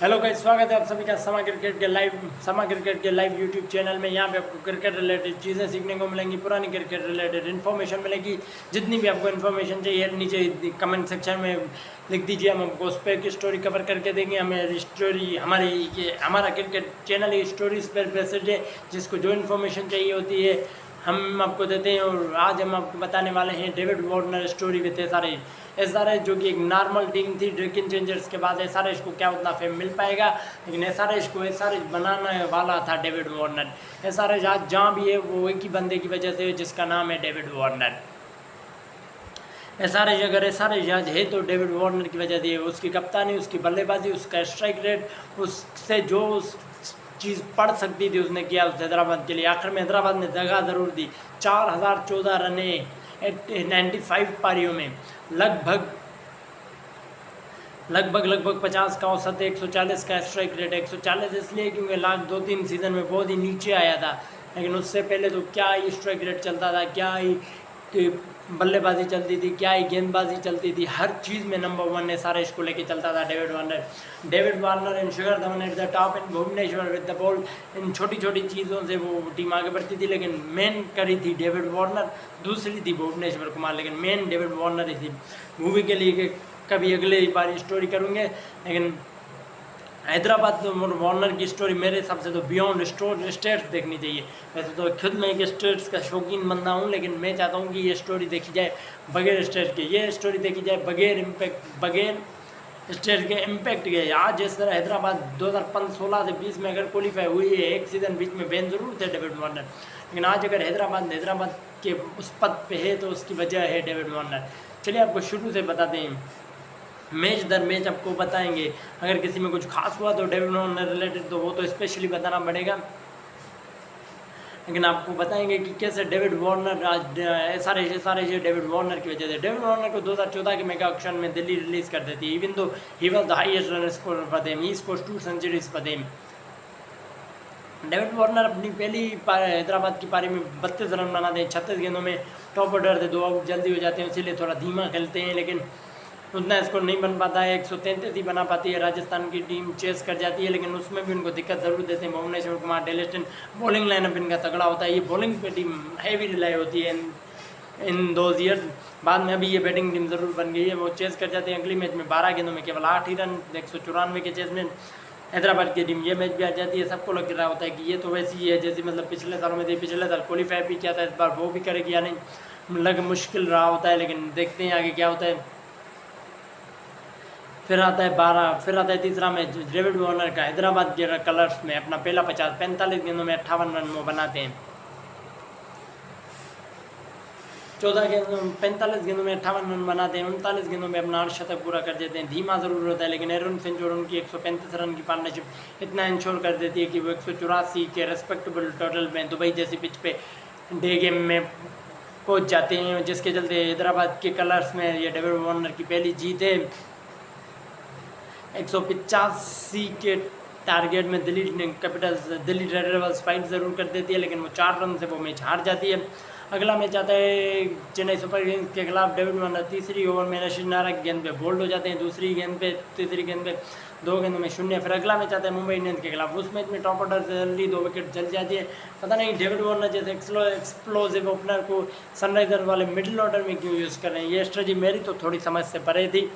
Hello guys, स्वागत है आप सभी का समा क्रिकेट के लाइव यूट्यूब चैनल में। यहाँ पे आपको क्रिकेट रिलेटेड चीज़ें सीखने को मिलेंगी, पुरानी क्रिकेट रिलेटेड इन्फॉर्मेशन मिलेगी। जितनी भी आपको इन्फॉर्मेशन चाहिए नीचे कमेंट सेक्शन में लिख दीजिए, हम आपको उस पर की स्टोरी कवर करके देंगे। हमें स्टोरी हमारा क्रिकेट चैनल ही स्टोरीज पर बेस्ड है, जिसको जो इन्फॉर्मेशन चाहिए होती है हम आपको देते हैं। और आज हम आपको बताने वाले हैं David Warner story with SRH, जो कि एक नॉर्मल टीम थी। ड्रेकिन चेंजर्स के बाद एसआरएच को क्या उतना फेम मिल पाएगा, लेकिन एसआरएच बनाने वाला था डेविड वार्नर। एसआरएच आज जहाँ भी है वो एक ही बंदे की वजह से है, जिसका नाम है डेविड वार्नर। एसआरएच आज है तो डेविड वार्नर की वजह से। उसकी कप्तानी, उसकी बल्लेबाजी, उसका स्ट्राइक रेट, उससे जो उस चीज़ पढ़ सकती थी उसने किया उस हैदराबाद के लिए। आखिर में हैदराबाद ने जगह ज़रूर दी। 4014 रने 95 पारियों में, लगभग 50 का औसत, 140 का स्ट्राइक रेट। 140 इसलिए क्योंकि लास्ट 2-3 सीज़न में बहुत ही नीचे आया था, लेकिन उससे पहले तो क्या ही स्ट्राइक रेट चलता था, क्या ही बल्लेबाजी चलती थी, क्या ही गेंदबाजी चलती थी। हर चीज़ में नंबर 1 एसआरएच को लेके चलता था David Warner in Shikhar Dhawan at the top in Bhuvneshwar with the ball. इन छोटी छोटी चीज़ों से वो टीम आगे बढ़ती थी, लेकिन मेन करी थी डेविड वार्नर, दूसरी थी भुवनेश्वर कुमार, लेकिन मेन डेविड वार्नर ही थी। मूवी के लिए कभी अगले बार स्टोरी करूँगे, लेकिन हैदराबाद वार्नर की स्टोरी मेरे हिसाब से तो बियॉन्ड स्टेट्स देखनी चाहिए। वैसे तो खुद मैं एक स्टेट्स का शौकीन बंदा हूँ, लेकिन मैं चाहता हूँ कि ये स्टोरी देखी जाए बगैर स्टेट्स के, ये स्टोरी देखी जाए बगैर स्टेट्स के इम्पैक्ट के। आज जिस तरह हैदराबाद 2016 से 20 में अगर क्वालिफाई हुई है, एक सीज़न बीच में बैन जरूर थे डेविड वार्नर, लेकिन आज अगर हैदराबाद के उस पद पे है तो उसकी वजह है डेविड वार्नर। चलिए आपको शुरू से बताते हैं, मैच दर मैच आपको बताएंगे। अगर किसी में कुछ खास हुआ तो डेविड वार्नर रिलेटेड तो वो तो स्पेशली बताना पड़ेगा, लेकिन आपको बताएंगे कि कैसे डेविड वार्नर आज एसआरएच डेविड वार्नर की वजह से। डेविड वार्नर को 2014 के मेगा ऑक्शन में दिल्ली रिलीज कर देती है, even though he was the highest run scorer for them, he scores 2 centuries for them. David Warner अपनी पहली हैदराबाद की पारी में 32 रन बनाते हैं, 36 गेंदों में टॉप ऑर्डर थे, 2 आउट जल्दी हो जाते हैं, इसीलिए थोड़ा धीमा खेलते हैं, लेकिन उतना स्कोर नहीं बन पाता है। 133 ही बना पाती है। राजस्थान की टीम चेस कर जाती है, लेकिन उसमें भी उनको दिक्कत ज़रूर देते हैं भुवनेश्वर कुमार, डेलेस्टन। बॉलिंग लाइनअप इनका तगड़ा होता है, ये बॉलिंग पे टीम हैवी रिलाई होती है इन 2 ईयर्स। बाद में अभी ये बैटिंग टीम ज़रूर बन गई है, वो चेस कर जाते हैं। अगली मैच में 12 गेंदों में केवल 8 ही रन, 194 के चेस में हैदराबाद की टीम ये मैच भी आ जाती है। सबको लग रहा होता है कि ये तो वैसी ही है जैसी मतलब पिछले सालों में थी, पिछले साल क्वालिफाई भी किया था, इस बार वो भी करेगी या नहीं, मुश्किल रहा होता है, लेकिन देखते हैं आगे क्या होता है। फिर आता है तीसरा मैच डेविड वार्नर का हैदराबाद के कलर्स में। अपना पहला 45 गेंदों में 58 रन वो बनाते हैं। 45 गेंदों में 58 रन बनाते हैं, 39 गेंदों में अपना अर्धशतक पूरा कर देते हैं। धीमा ज़रूर होता है, लेकिन एरन फिंच और उनकी 135 रन की पार्टनरशिप इतना इंश्योर कर देती है कि वो 184 के रेस्पेक्टेबल टोटल में दुबई जैसी पिच पे डे गेम में पहुंच जाते हैं, जिसके चलते हैदराबाद के कलर्स में ये डेविड वार्नर की पहली जीत है। 185 के टारगेट में दिल्ली रेड डेविल्स फाइट ज़रूर कर देती है, लेकिन वो 4 रन से वो मैच हार जाती है। अगला मैच आता है चेन्नई सुपर किंग्स के खिलाफ। डेविड वार्नर तीसरी ओवर में रशीद नायक गेंद पे बोल्ड हो जाते हैं, तीसरी गेंद पे 2 गेंदों में 0। फिर अगला मैच आता है मुंबई इंडियंस के खिलाफ। उस मैच में टॉप ऑर्डर से जल्दी 2 विकेट चल जाती है। पता नहीं डेविड वार्नर जैसे एक्सप्लोसिव ओपनर को सनराइजर वाले मिडिल ऑर्डर में क्यों यूज़ कर रहे हैं। ये स्ट्रेटजी मेरी तो थोड़ी समझ से परे थी,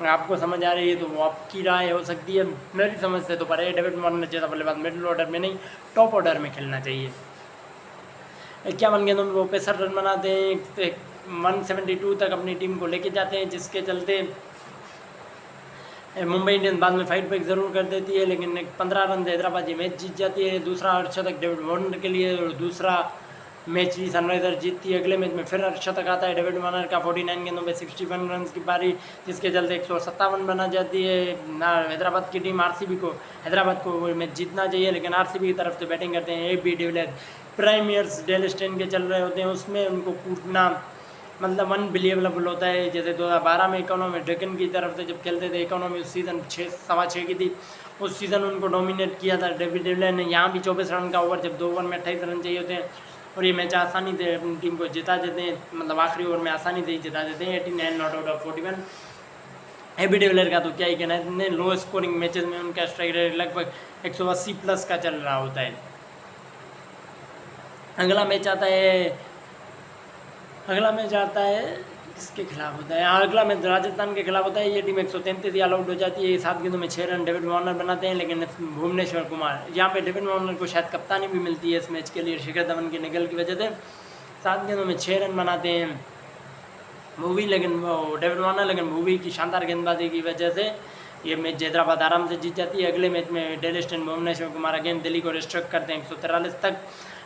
आपको समझ आ रही है तो वो आपकी राय हो सकती है। मेरी समझ से तो परे डेविड वार्नर जैसा बल्लेबाज मिडिल ऑर्डर में नहीं, टॉप ऑर्डर में खेलना चाहिए। 51 गेंदों में वो 65 रन बनाते हैं, 172 तक अपनी टीम को लेके जाते हैं, जिसके चलते मुंबई इंडियंस बाद में फाइट बैक ज़रूर कर देती है, लेकिन 15 रन से हैदराबाद ये मैच जीत जाती है। दूसरा अर्धशतक डेविड वार्नर के लिए और दूसरा मैच ही सनराइजर जीतती है। अगले मैच में फिर अर्धशतक आता है डेविड वार्नर का, 49 गेंदों में 61 रन की पारी, जिसके चलते 157 बना जाती है। हैदराबाद की टीम हैदराबाद को मैच जीतना चाहिए, लेकिन आरसीबी की तरफ से बैटिंग करते हैं AB डिविलियर्स। प्राइमियर्स डेलेस्टेन के चल रहे होते हैं, उसमें उनको कूटना मतलब अनबिलीवेबल होता है। जैसे 2012 में इकोनॉमी ड्रैगन की तरफ से जब खेलते थे, इकोनॉमी उस सीज़न 6.6 की थी, उस सीज़न उनको डोमिनेट किया था डेविड डिविलियर्स ने। यहाँ भी 24 रन का ओवर, जब 2 ओवर में 28 रन चाहिए होते हैं, और ये मैच आसानी से अपनी टीम को जिता देते हैं, मतलब आखिरी ओवर में आसानी से ही जिता देते हैं। 89 not out of 41। AB de Villiers का तो क्या ही कहना है, इतने लो स्कोरिंग मैचेस में उनका स्ट्राइक रेट लगभग 180 प्लस का चल रहा होता है। अगला मैच आता है किसके खिलाफ होता है, अगला मैच राजस्थान के खिलाफ होता है। ये टीम 133 ऑल आउट हो जाती है, 7 गेंदों में 6 रन डेविड वार्नर बनाते हैं, लेकिन भुवनेश्वर कुमार, यहाँ पे डेविड वार्नर को शायद कप्तानी भी मिलती है इस मैच के लिए शिखर धवन के निकल की वजह से। 7 गेंदों में 6 रन बनाते हैं भुवी, लेकिन वो डेविड वार्नर, लेकिन भुवी की शानदार गेंदबाजी की वजह से ये मैच हैदराबाद आराम से जीत जाती है। अगले मैच में Dale Steyn Bhuvneshwar Kumar again Delhi को रिस्ट्रिक्ट करते हैं 143 तक।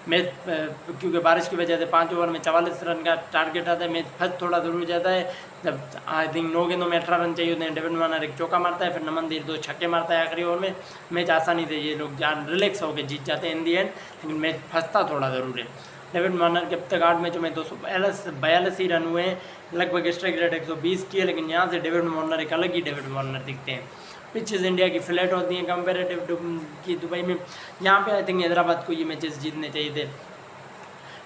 मैच क्योंकि बारिश की वजह से 5 ओवर में 44 रन का टारगेट आता है, मैच फर्स्ट थोड़ा दूर हो जाता है। जब आई थिंक 9 गेंदों में 18 रन चाहिए होते हैं, डेविड वार्नर एक चौका मारता है, फिर नमनदीप 2 छक्के मारता है आखिरी ओवर में। मैच आसानी से ये लोग जान रिलैक्स होकर जीत जाते हैं इन दी एंड, लेकिन मैच फंसता थोड़ा ज़रूर है। डेविड वार्नर के अब तक 8 मैचों में 242 ही रन हुए हैं, लगभग स्ट्राइक रेट 120 की है, लेकिन यहाँ से डेविड वार्नर एक अलग ही डेविड वार्नर दिखते हैं। पिचेस इंडिया की फ्लैट होती हैं कंपेरेटिव की दुबई में, यहाँ पे आई थिंक हैदराबाद को ये मैचेस जीतने चाहिए थे।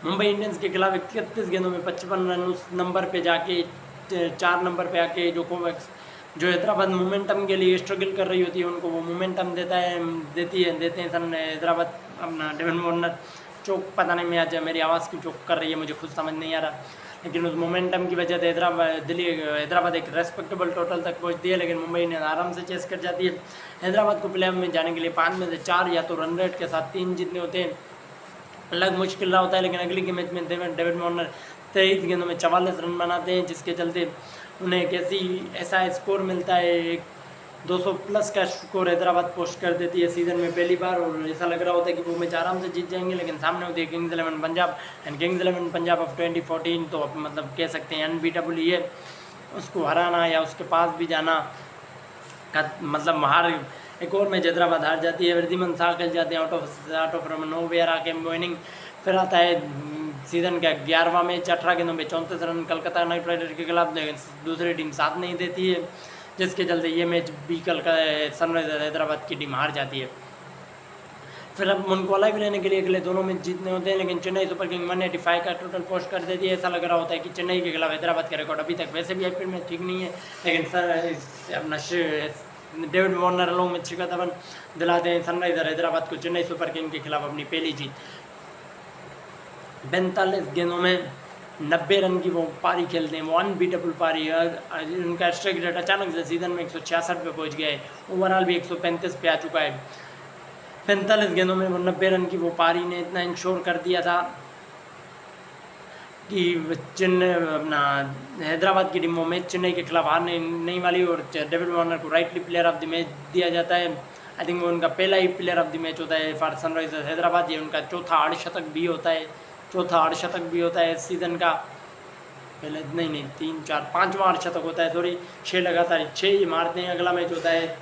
मुंबई इंडियंस के खिलाफ 31 गेंदों में 55 रन, उस नंबर पे जाके 4 नंबर पे आके जो हैदराबाद मोमेंटम के लिए स्ट्रगल कर रही होती है, उनको वो मोमेंटम देते हैं सन हैदराबाद। अपना डेविड वार्नर चौक, पता नहीं मैं आज मेरी आवाज़ क्यों चौक कर रही है, मुझे खुद समझ नहीं आ रहा, लेकिन उस मोमेंटम की वजह से हैदराबाद एक रेस्पेक्टेबल टोटल तक पहुंचती है, लेकिन मुंबई ने आराम से चेस कर जाती है। हैदराबाद को प्लेऑफ में जाने के लिए 5 में से 4 या तो रन रेट के साथ 3 जीतने होते हैं, अलग मुश्किल रहा होता है। लेकिन अगली के मैच में डेविड वार्नर 23 गेंदों में 44 रन बनाते हैं, जिसके चलते उन्हें ऐसा स्कोर मिलता है, 200 प्लस का स्कोर हैदराबाद पोस्ट कर देती है सीज़न में पहली बार, और ऐसा लग रहा होता है कि वो मैच आराम से जीत जाएंगे, लेकिन सामने होती है Kings 11 Punjab and Kings 11 Punjab of 2014, तो मतलब कह सकते हैं अनबीटेबल ही है। उसको हराना या उसके पास भी जाना का मतलब हार, एक और मैच हैदराबाद हार जाती है, वृद्धिमान शाह खेल जाते हैं आउट ऑफ नो वेयर आके विनिंग। फिर आता है सीज़न का 11वां मैच, 18 गेंदों में 34 रन कलकत्ता नाइट राइडर के खिलाफ, दूसरी टीम साथ नहीं देती है, जिसके चलते ये मैच भी सनराइजर हैदराबाद की टीम हार जाती है। फिर अब उनको अलग लेने के लिए अगले दोनों मैच जीतने होते हैं, लेकिन चेन्नई सुपर किंग 185 का टोटल पोस्ट कर देती है। ऐसा लग रहा होता है कि चेन्नई के खिलाफ हैदराबाद का रिकॉर्ड अभी तक वैसे भी आईपीएल में ठीक नहीं है, लेकिन अपना डेविड वार्नर अलोंग में शिखर धवन दिलाते हैं सनराइजर हैदराबाद को चेन्नई सुपर किंग के खिलाफ अपनी पहली जीत। 42 गेंदों में 90 रन की वो पारी खेलते हैं, वो अनबीटेबल पारी है। उनका स्ट्राइक रेट अचानक से सीजन में 166 पे पहुंच गया है, ओवरऑल भी 135 पे आ चुका है। 45 गेंदों में वो 90 रन की वो पारी ने इतना इंश्योर कर दिया था कि चेन्नई अपना हैदराबाद की टीम वो मैच चेन्नई के खिलाफ हारने नहीं वाली, और डेविड वार्नर को rightly player of the match दिया जाता है। आई थिंक वो उनका पहला ही प्लेयर ऑफ द मैच होता है फॉर सनराइजर्स हैदराबाद, ये उनका चौथा अर्धशतक भी होता है इस सीज़न का। पहले नहीं 3 4 5वां अर्धशतक होता है, सॉरी 6 लगातार 6 ही मारते हैं। अगला मैच होता है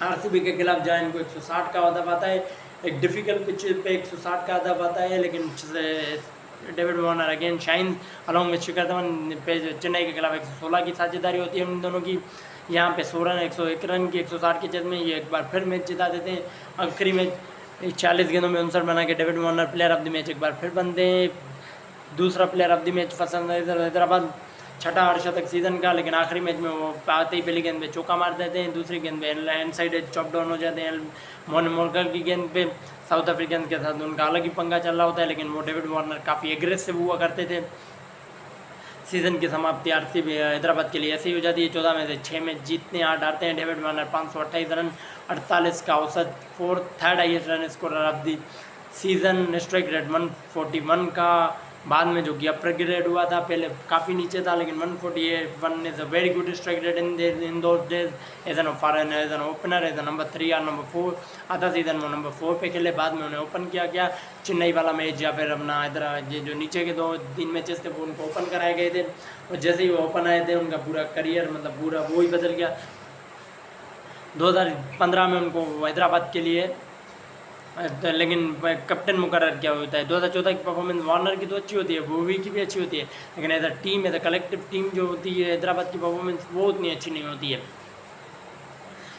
आरसीबी के खिलाफ, जहाँ इनको 160 का हदफ आता है, एक डिफिकल्ट पिच पे 160 का हदफ आता है, लेकिन David Warner again shine along में शिखर धवन पे चेन्नई के खिलाफ 116 की साझेदारी होती है उन दोनों की। यहाँ पे 101 रन की 160 के चेज में ये एक बार फिर मैच जिता देते हैं। आखिरी मैच 40 गेंदों में 59 बना के David Warner player of the match एक बार फिर बनते हैं, दूसरा प्लेयर ऑफ द मैच पसंद हैदराबाद, छठा अर्धशतक सीजन का। लेकिन आखिरी मैच में वो आते ही पहली गेंद पे चौका मार देते हैं, दूसरी गेंद पे एंड साइड चॉप डाउन हो जाते हैं। मोनमोलकर की गेंद पे साउथ अफ्रीकन के साथ उनका अलग ही पंगा चल रहा होता है, लेकिन वो डेविड वार्नर काफ़ी एग्रेसिव हुआ करते थे। सीज़न की समाप्ति आरसीबी हैदराबाद के लिए ऐसे ही हो जाती है। 14 में से 6 मैच जीतने 8 हारते हैं। डेविड वार्नर 528 रन, 48 का औसत, third highest run scorer of the season, strike rate 141 का। बाद में जो कि अपग्रेड हुआ था, पहले काफ़ी नीचे था, लेकिन 141 is a very good strike rate in those days as an opener, as number 3 और नंबर 4। आधा सीज़न वो नंबर 4 पे खेले, बाद में उन्हें ओपन किया गया। चेन्नई वाला मैच या फिर अपना हैदराबाद जो नीचे के 2-3 मैचेस थे वो उनको ओपन कराए गए थे, और जैसे ही वो ओपन आए थे उनका पूरा करियर मतलब पूरा वो ही बदल गया। 2015 में उनको हैदराबाद के लिए लेकिन कैप्टन मुकर्रर किया होता है। 2014 की परफॉर्मेंस वार्नर की तो अच्छी होती है, भुवी की भी अच्छी होती है, लेकिन as a team, as a collective team जो होती है हैदराबाद की परफॉर्मेंस वो उतनी अच्छी नहीं होती है।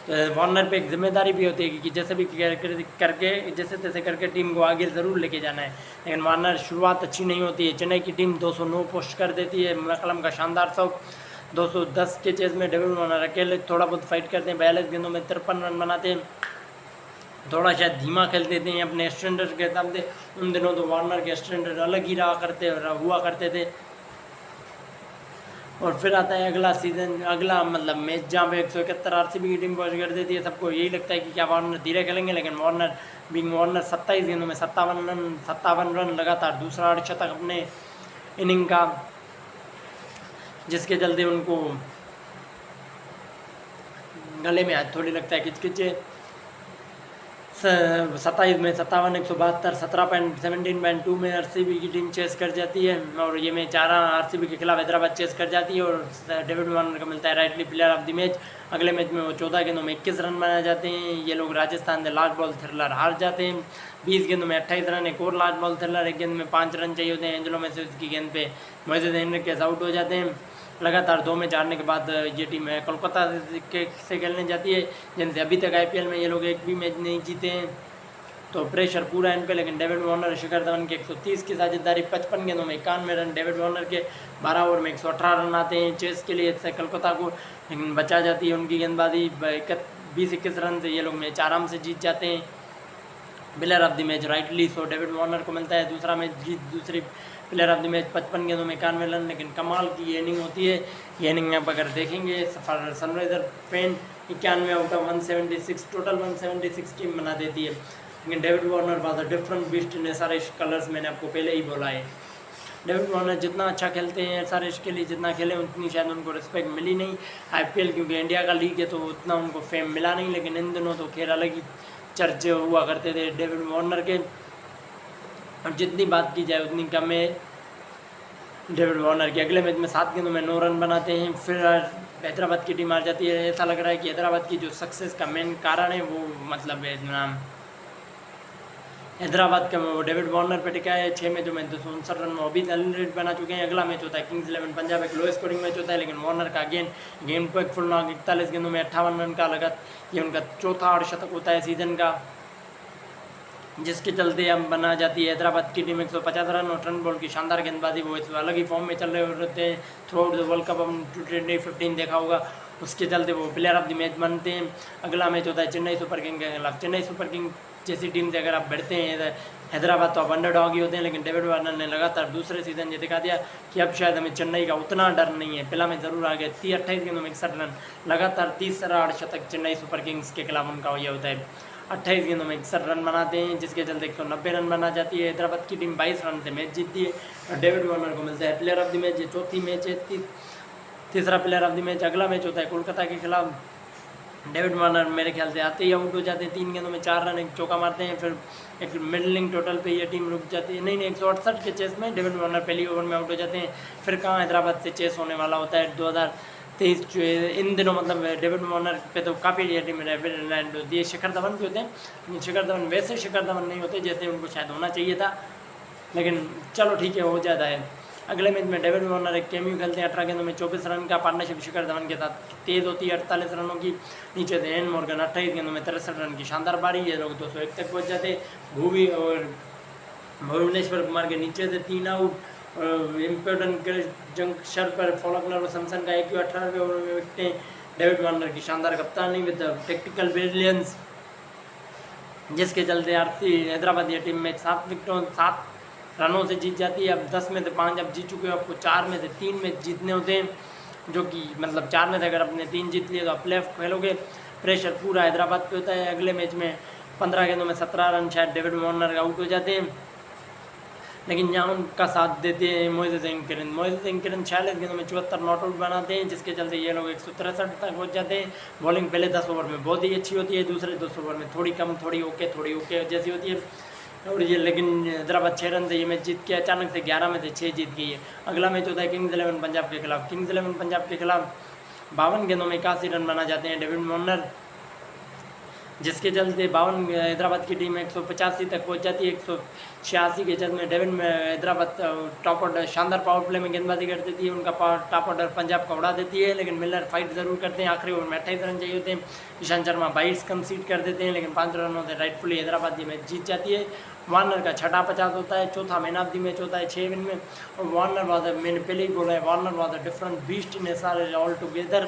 तो वार्नर पे एक जिम्मेदारी भी होती है कि जैसे भी करके जैसे तैसे करके टीम को आगे ज़रूर लेके जाना है, लेकिन वार्नर शुरुआत अच्छी नहीं होती है। चेन्नई की टीम 209 पोस्ट कर देती है, मैकलम का शानदार शॉट 210 के चेस में डेविड वार्नर अकेले थोड़ा बहुत फाइट करते हैं, 42 गेंदों में 53 रन बनाते हैं। थोड़ा शायद धीमा खेलते थे अपने स्टैंडर्ड के हिसाब से। उन दिनों तो वार्नर के स्टैंडर्ड अलग ही हुआ करते थे। और फिर आता है अगला सीज़न, अगला मतलब मैच जहाँ पे 171 आरसीबी की टीम पहुँच कर देती है। सबको यही लगता है कि क्या वार्नर धीरे खेलेंगे, लेकिन वार्नर 27 गेंदों में 57 रन लगातार दूसरा अर्धशतक अपने इनिंग का, जिसके चलते उनको गले में हाथ थोड़ी लगता है किचकिचे। 27 में 57, 172, 17.2 में आरसीबी की टीम चेस कर जाती है। और ये मैच आरसीबी के खिलाफ हैदराबाद चेस कर जाती है और डेविड वार्नर को मिलता है rightly player of the match. अगले मैच में वो 14 गेंदों में 21 रन बनाए जाते हैं। ये लोग राजस्थान से लास्ट बॉल थ्रिलर हार जाते हैं। 20 गेंदों में 28 रन, एक और लास्ट बॉल थ्रिलर, एक गेंद में 5 रन चाहिए होते हैं। एंजलो में से उसकी गेंद पे मोइज़ेस हेनरिक्स आउट हो जाते हैं। लगातार 2 मैच हारने के बाद ये टीम कोलकाता से खेलने जाती है, जिनसे अभी तक आईपीएल में ये लोग एक भी मैच नहीं जीते हैं। तो प्रेशर पूरा इन पे, लेकिन डेविड वार्नर, शिखर धवन के 130 की साझेदारी, 55 गेंदों में 91 रन, डेविड वार्नर के 12 ओवर में 118 रन आते हैं चेस के लिए इससे कोलकाता को, लेकिन बचा जाती है उनकी गेंदबाजी। 20-21 रन से ये लोग मैच आराम से जीत जाते हैं। Player of the match rightly so David Warner को मिलता है। दूसरा मैच जीत दूसरी प्लेयर ऑफ द मैच 55 गेंदों में 91 रन, लेकिन कमाल की ये इनिंग होती है। ये इनिंग आप अगर देखेंगे, सनराइजर पेन 91 आउट ऑफ 176, टोटल 176 टीम बना देती है। लेकिन David Warner was a different beast in SRH colours, मैंने आपको पहले ही बोला है। डेविड वार्नर जितना अच्छा खेलते हैं एसआरएच के लिए, जितना खेले उतनी शायद उनको रिस्पेक्ट मिली नहीं। आईपीएल क्योंकि इंडिया का लीग है तो उतना उनको फेम मिला नहीं, लेकिन इन दिनों तो खैर अलग ही चर्चे हुआ करते थे डेविड वार्नर के। और जितनी बात की जाए उतनी कम है डेविड वार्नर की। अगले मैच में 7 गेंदों में 9 रन बनाते हैं। फिर हैदराबाद की टीम हार जाती है। ऐसा लग रहा है कि हैदराबाद की जो सक्सेस का मेन कारण है वो मतलब नाम हैदराबाद का वो डेविड वार्नर पे टिका है। 6 मैचों में 259 रन में अभी रन बना चुके हैं। अगला मैच होता है किंग्स 11 पंजाब, एक लो स्कोरिंग मैच होता है, लेकिन वार्नर का गेम को एक फुल नॉक 41 गेंदों में 58 रन का लगा, ये उनका चौथा अर्धशतक होता है सीजन का, जिसके चलते हम बना जाती है हैदराबाद की टीम 150 रन। और टर्न बॉल की शानदार गेंदबाजी, वो अलग ही फॉर्म में चल रहे होते हैं through out the world cup. हम 2015 देखा होगा, उसके चलते वो प्लेयर ऑफ द मैच बनते हैं। अगला मैच होता है चेन्नई सुपर किंग के खिलाफ। चेन्नई सुपर किंग जैसी टीम से अगर आप बढ़ते हैं, हैदराबाद तो अब अंडरडॉग ही होते हैं, लेकिन डेविड वार्नर ने लगातार दूसरे सीजन ये दिखा दिया कि अब शायद हमें चेन्नई का उतना डर नहीं है। पहला मैच जरूर आ गया 28 गेंदों में 61 रन, लगातार तीसरा अर्धशतक चेन्नई सुपर किंग्स के खिलाफ उनका ये होता है। 28 गेंदों में 61 रन बनाते हैं, जिसके चलते 190 रन बना जाती है। हैदराबाद की टीम 22 रन से मैच जीतती है और डेविड वार्नर को मिलता है प्लेयर ऑफ द मैच। ये चौथी मैच है, तीसरा प्लेयर ऑफ द मैच। अगला मैच होता है कोलकाता के खिलाफ। डेविड वार्नर मेरे ख्याल से आते ही आउट हो जाते हैं। 3 गेंदों में 4 रन, एक चौका मारते हैं। फिर एक मिडलिंग टोटल पे ये टीम रुक जाती है। नहीं 168 के चेस में डेविड वार्नर पहली ओवर में आउट हो जाते हैं। फिर कहाँ हैदराबाद से चेस होने वाला होता है 2023 इन दिनों, मतलब डेविड वार्नर पे तो काफ़ी ये टीम लैंड होती है। शिखर धवन भी होते हैं, शिखर धवन वैसे शिखर धवन नहीं होते जैसे उनको शायद होना चाहिए था, लेकिन चलो ठीक है, हो जाता है। अगले मैच में डेविड वार्नर एक कैमियो खेलते हैं। 18 गेंदों में 24 रन का पार्टनरशिप शिखर धवन के साथ तेज़ होती है 48 रनों की। नीचे से एन मॉर्गन 28 गेंदों में 63 रन की शानदार पारी, ये लोग 201 तक पहुँच जाते। भुवी और भुवनेश्वर कुमार के नीचे से 3 आउट। इम्पोर्टेंट जंक्शन पर फॉलोकनर और सैमसन का 18वें ओवर में विकटें। डेविड वार्नर की शानदार कप्तानी विद टेक्टिकल ब्रिलियंस, जिसके चलते हैदराबाद ये टीम में 7 रनों से जीत जाती है। अब 10 में से 5 अब जीत चुके हो, आपको 4 में से 3 मैच जीतने होते हैं, जो कि मतलब 4 में से अगर आपने 3 जीत लिए तो आप प्लेऑफ खेलोगे। प्रेशर पूरा हैदराबाद पे होता है। अगले मैच में 15 गेंदों में 17 रन शायद डेविड वार्नर आउट हो जाते हैं, लेकिन यहाँ उनका साथ देते हैं मोइज़ेस हेनरिक्स। मोइज़ेस हेनरिक्स 46 गेंदों में 74 नॉट आउट बनाते हैं, जिसके चलते ये लोग 163 तक पहुँच जाते हैं। बॉलिंग पहले 10 ओवर में बहुत ही अच्छी होती है, दूसरे 2 ओवर में थोड़ी कम, थोड़ी ओके जैसी होती है। और ये लेकिन हैदराबाद 6 रन से ये मैच जीत के अचानक से 11 में से 6 जीत गई है। अगला मैच होता है किंग्स 11 पंजाब के खिलाफ। किंग्स 11 पंजाब के खिलाफ 52 गेंदों में 81 रन बना जाते हैं डेविड वार्नर। जिसके चलते 52 हैदराबाद की टीम 185 तक पहुंच जाती है। 186 के चलते में डेविड में हैदराबाद टॉप ऑर्डर शानदार पावर प्ले में गेंदबाजी कर देती है, उनका टॉप ऑर्डर पंजाब का उड़ा देती है, लेकिन मिलर फाइट ज़रूर करते हैं। आखिरी ओवर में 28 रन चाहिए होते हैं, ईशांत शर्मा 22 कंसीड कर देते हैं, लेकिन 5 रनों से राइटफुली हैदराबाद ये मैच जीत जाती है। वार्नर का छठा 50 होता है, चौथा मैन ऑफ द मैच होता है 6 विन में। और वार्नर वाज मैंने पहले ही बोला है, Warner was a different beast इन सारे ऑल टुगेदर।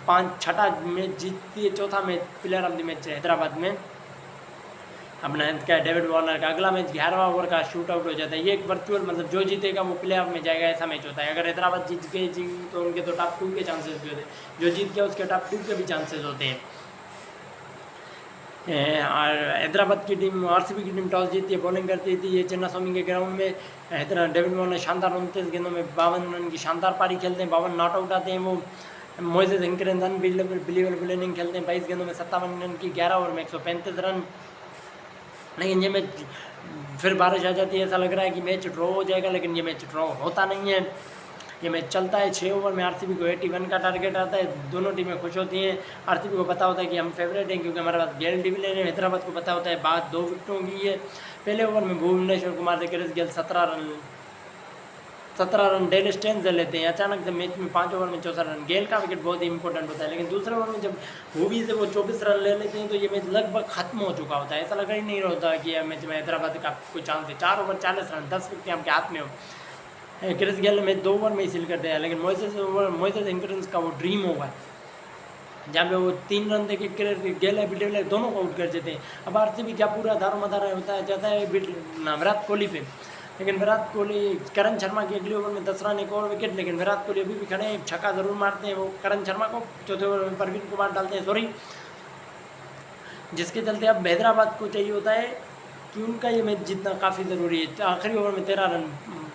5 छठा मैच जीतती है, चौथा match player of the match Hyderabad में अपना क्या डेविड वार्नर का। अगला मैच 11वां ओवर का शूट आउट हो जाता है। ये एक वर्चुअल मतलब जो जीतेगा वो प्ले ऑफ में जाएगा, ऐसा मैच होता है। अगर हैदराबाद जीत गई तो उनके तो टॉप 2 के चांसेस भी होते हैं, जो जीत गया उसके टॉप 2 के भी चांसेस होते हैं। और हैदराबाद की टीम आरसीबी की टीम टॉस जीतती है, बॉलिंग करती थी ये चिन्नास्वामी के ग्राउंड में। डेविड वार्नर शानदार 29 गेंदों में 52 रन की शानदार पारी खेलते हैं, 52 नॉट आउट आते हैं वो। मोइसेस इंकरेंस अनबिलीवेबल प्लेनिंग खेलते हैं, 22 गेंदों में 57 रन की, 11 ओवर में 135 रन। लेकिन ये मैच फिर बारिश आ जाती है, ऐसा लग रहा है कि मैच ड्रॉ हो जाएगा, लेकिन ये मैच ड्रॉ होता नहीं है। ये मैच चलता है। 6 ओवर में आरसीबी को 81 का टारगेट आता है, दोनों टीमें खुश होती हैं। आरसीबी को पता होता है कि हम फेवरेट हैं क्योंकि हमारे पास गेल डिविलियर्स है। हैदराबाद को पता होता है बात 2 विकेटों की है। पहले ओवर में भुवनेश्वर कुमार से Chris Gayle 17 run Dale Steyn से लेते हैं। अचानक से मैच में 5 ओवर में 64 रन, गेल का विकेट बहुत ही इंपॉर्टेंट होता है। लेकिन दूसरे ओवर में जब भूवी से वो 24 रन ले लेते हैं तो ये मैच लगभग खत्म हो चुका होता है। ऐसा लग ही नहीं होता कि यह मैच में हैदराबाद का कोई चांस है। 4 ओवर 40 रन, 10 विकेट आपके हाथ में हो। क्रिस गेल ने मैच 2 ओवर में ही सील कर दिया, लेकिन मोइसेस इंकरेंस का वो ड्रीम ओवर जहाँ पे वो 3 रन देके गेल डिविलियर्स दोनों को आउट कर देते हैं। अब आरसीबी क्या पूरा दारोमदार होता है जाता है विराट कोहली पे, लेकिन विराट कोहली करण शर्मा की अगले ओवर में 10 रन, 1 और विकेट, लेकिन विराट कोहली अभी भी खड़े हैं, छक्का जरूर मारते हैं वो करण शर्मा को। चौथे ओवर में परवीन कुमार डालते हैं, सॉरी, जिसके चलते अब हैदराबाद को चाहिए होता है कि उनका ये मैच जीतना काफ़ी ज़रूरी है। आखिरी ओवर में 13 रन